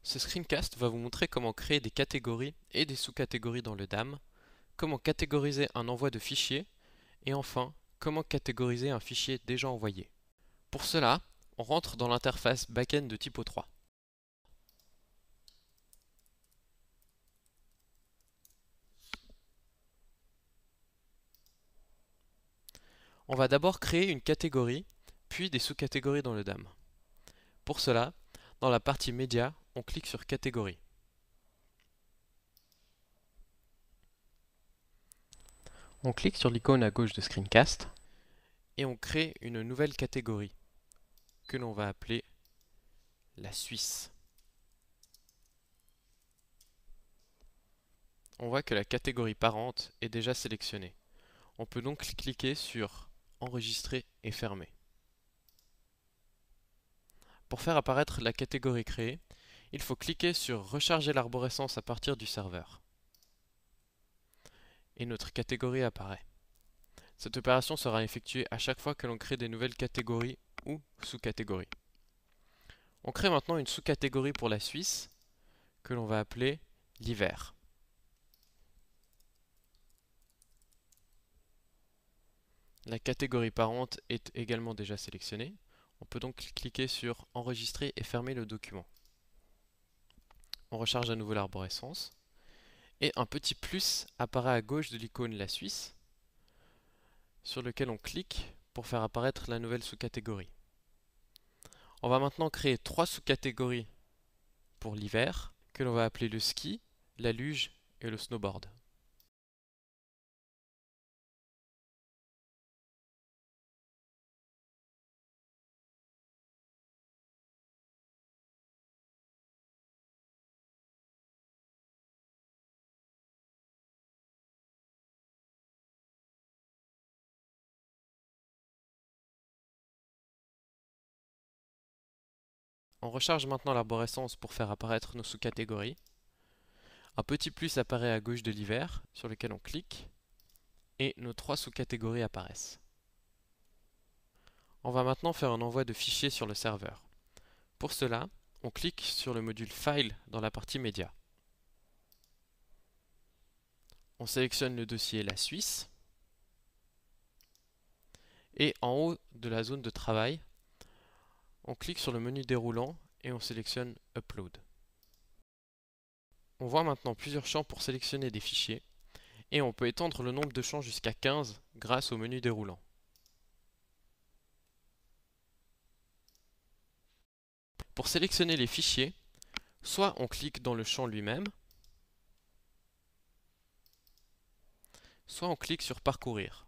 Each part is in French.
Ce screencast va vous montrer comment créer des catégories et des sous-catégories dans le DAM, comment catégoriser un envoi de fichier, et enfin, comment catégoriser un fichier déjà envoyé. Pour cela, on rentre dans l'interface backend de Typo 3. On va d'abord créer une catégorie, puis des sous-catégories dans le DAM. Pour cela, dans la partie Média, on clique sur Catégorie. On clique sur l'icône à gauche de Screencast et on crée une nouvelle catégorie que l'on va appeler la Suisse. On voit que la catégorie parente est déjà sélectionnée. On peut donc cliquer sur Enregistrer et fermer. Pour faire apparaître la catégorie créée, il faut cliquer sur Recharger l'arborescence à partir du serveur. Et notre catégorie apparaît. Cette opération sera effectuée à chaque fois que l'on crée des nouvelles catégories ou sous-catégories. On crée maintenant une sous-catégorie pour la Suisse que l'on va appeler l'hiver. La catégorie parente est également déjà sélectionnée. On peut donc cliquer sur Enregistrer et fermer le document. On recharge à nouveau l'arborescence. Et un petit plus apparaît à gauche de l'icône La Suisse, sur lequel on clique pour faire apparaître la nouvelle sous-catégorie. On va maintenant créer 3 sous-catégories pour l'hiver, que l'on va appeler le ski, la luge et le snowboard. On recharge maintenant l'arborescence pour faire apparaître nos sous-catégories. Un petit plus apparaît à gauche de l'hiver, sur lequel on clique, et nos 3 sous-catégories apparaissent. On va maintenant faire un envoi de fichiers sur le serveur. Pour cela, on clique sur le module File dans la partie Média. On sélectionne le dossier La Suisse, et en haut de la zone de travail, on clique sur le menu déroulant et on sélectionne Upload. On voit maintenant plusieurs champs pour sélectionner des fichiers, et on peut étendre le nombre de champs jusqu'à 15 grâce au menu déroulant. Pour sélectionner les fichiers, soit on clique dans le champ lui-même, soit on clique sur Parcourir.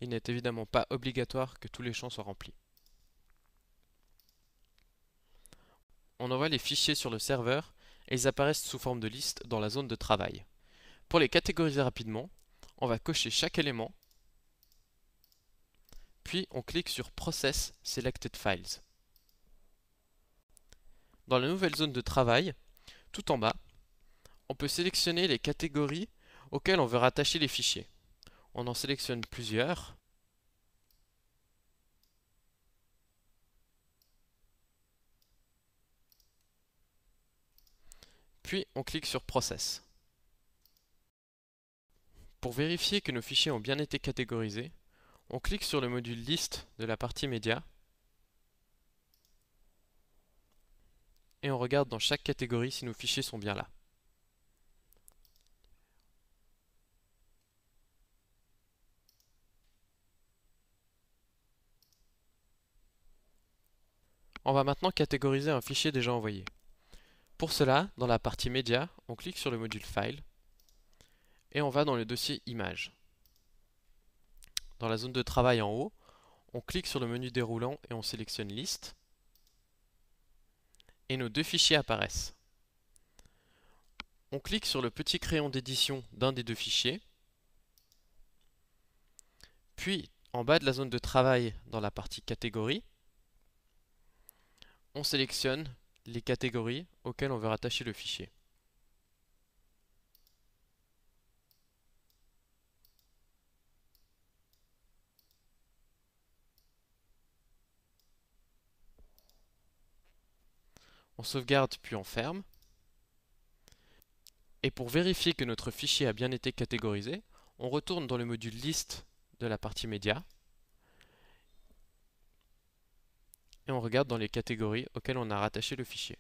Il n'est évidemment pas obligatoire que tous les champs soient remplis. On envoie les fichiers sur le serveur et ils apparaissent sous forme de liste dans la zone de travail. Pour les catégoriser rapidement, on va cocher chaque élément, puis on clique sur Process Selected Files. Dans la nouvelle zone de travail, tout en bas, on peut sélectionner les catégories auxquelles on veut rattacher les fichiers. On en sélectionne plusieurs. Puis on clique sur Process. Pour vérifier que nos fichiers ont bien été catégorisés, on clique sur le module Liste de la partie Média et on regarde dans chaque catégorie si nos fichiers sont bien là. On va maintenant catégoriser un fichier déjà envoyé. Pour cela, dans la partie Média, on clique sur le module File et on va dans le dossier Images. Dans la zone de travail en haut, on clique sur le menu déroulant et on sélectionne Liste. Et nos deux fichiers apparaissent. On clique sur le petit crayon d'édition d'un des deux fichiers. Puis, en bas de la zone de travail, dans la partie Catégories, on sélectionne les catégories auxquelles on veut rattacher le fichier. On sauvegarde puis on ferme. Et pour vérifier que notre fichier a bien été catégorisé, on retourne dans le module liste de la partie média et on regarde dans les catégories auxquelles on a rattaché le fichier.